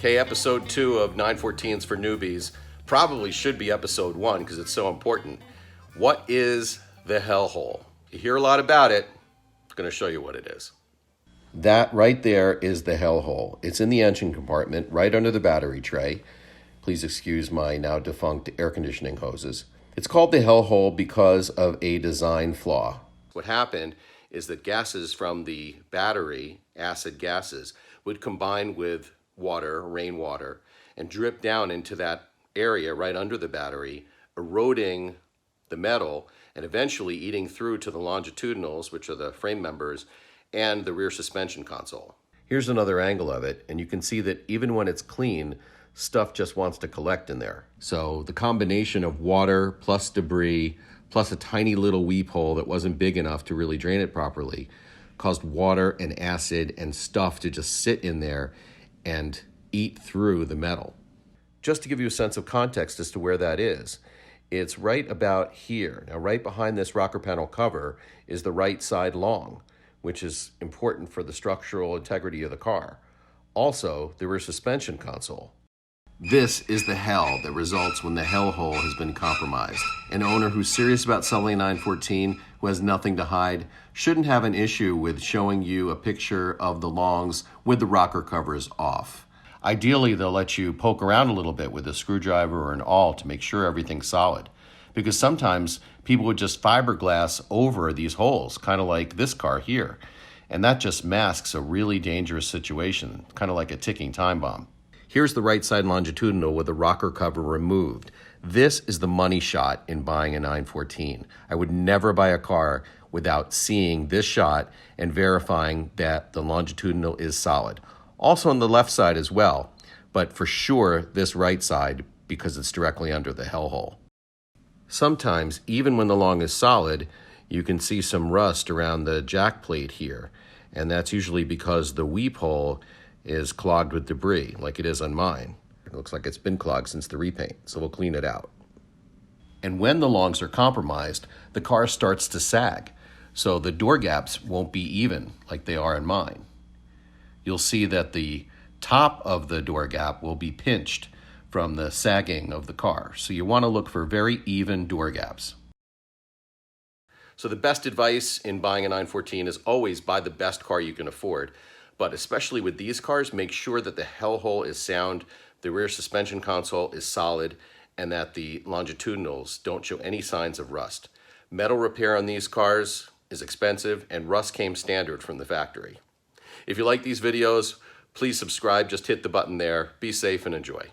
Okay, episode 2 of 914s for Newbies probably should be episode 1 because it's so important. What is the hell hole? You hear a lot about it. I'm going to show you what it is. That right there is the hell hole. It's in the engine compartment right under the battery tray. Please excuse my now defunct air conditioning hoses. It's called the hell hole because of a design flaw. What happened is that gases from the battery, acid gases, would combine with water, rainwater, and drip down into that area right under the battery, eroding the metal and eventually eating through to the longitudinals, which are the frame members, and the rear suspension console. Here's another angle of it, and you can see that even when it's clean, stuff just wants to collect in there. So the combination of water plus debris plus a tiny little weep hole that wasn't big enough to really drain it properly caused water and acid and stuff to just sit in there and eat through the metal. Just to give you a sense of context as to where that is, it's right about here. Now, right behind this rocker panel cover is the right side long, which is important for the structural integrity of the car. Also, the rear suspension console. This is the hell that results when the hell hole has been compromised. An owner who's serious about selling a 914, who has nothing to hide, shouldn't have an issue with showing you a picture of the longs with the rocker covers off. Ideally, they'll let you poke around a little bit with a screwdriver or an awl to make sure everything's solid. Because sometimes people would just fiberglass over these holes, kind of like this car here. And that just masks a really dangerous situation, kind of like a ticking time bomb. Here's the right side longitudinal with the rocker cover removed. This is the money shot in buying a 914. I would never buy a car without seeing this shot and verifying that the longitudinal is solid. Also on the left side as well, but for sure this right side because it's directly under the hell hole. Sometimes, even when the long is solid, you can see some rust around the jack plate here, and that's usually because the weep hole is clogged with debris, like it is on mine. It looks like it's been clogged since the repaint, so we'll clean it out. And when the longs are compromised, the car starts to sag, so the door gaps won't be even like they are in mine. You'll see that the top of the door gap will be pinched from the sagging of the car, so you want to look for very even door gaps. So the best advice in buying a 914 is always buy the best car you can afford. But especially with these cars, make sure that the hell hole is sound, the rear suspension console is solid, and that the longitudinals don't show any signs of rust. Metal repair on these cars is expensive, and rust came standard from the factory. If you like these videos, please subscribe. Just hit the button there. Be safe and enjoy.